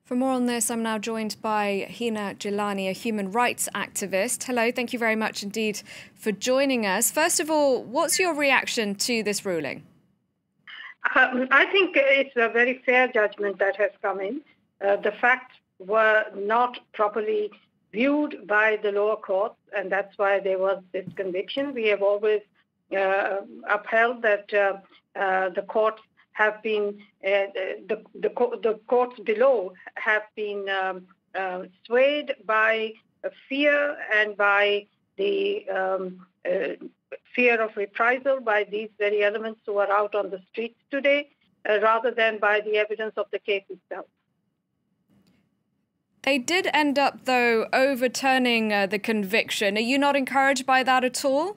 For more on this, I'm now joined by Hina Jilani, a human rights activist. Hello, thank you very much indeed for joining us. First of all, what's your reaction to this ruling? I think it's a very fair judgment that has come in. The facts were not properly viewed by the lower courts, and that's why there was this conviction. We have always upheld that the courts have been, the courts below have been swayed by fear and by the fear of reprisal by these very elements who are out on the streets today, rather than by the evidence of the case itself. They did end up, though, overturning the conviction. Are you not encouraged by that at all?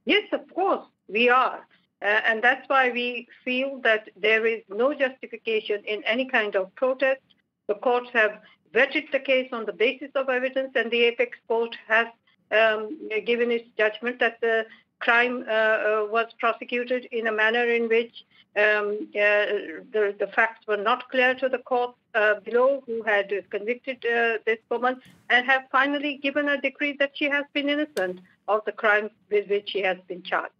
Yes, of course, we are. And that's why we feel that there is no justification in any kind of protest. The courts have vetted the case on the basis of evidence, and the apex court has given its judgment that the crime was prosecuted in a manner in which the facts were not clear to the court below, who had convicted this woman, and have finally given a decree that she has been innocent of the crime with which she has been charged.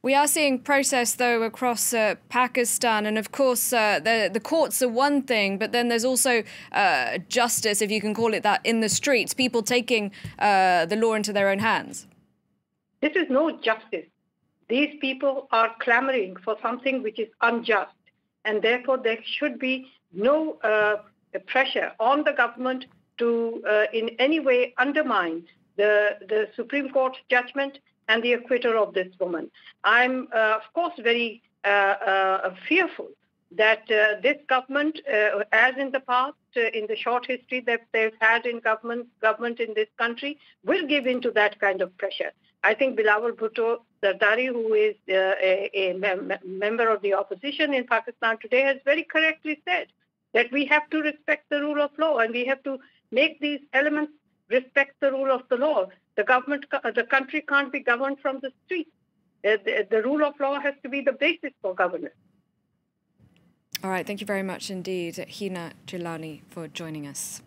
We are seeing protests, though, across Pakistan. And of course, the courts are one thing, but then there's also justice, if you can call it that, in the streets, people taking the law into their own hands. This is no justice. These people are clamoring for something which is unjust. And therefore, there should be no pressure on the government to in any way undermine the Supreme Court's judgment and the acquittal of this woman. I'm, of course, very fearful that this government, as in the past, in the short history that they've had in government in this country, will give in to that kind of pressure. I think Bilawal Bhutto Zardari, who is a member of the opposition in Pakistan today, has very correctly said that we have to respect the rule of law, and we have to make these elements respect the rule of the law. The country can't be governed from the streets. The rule of law has to be the basis for governance. All right. Thank you very much indeed, Hina Jilani, for joining us.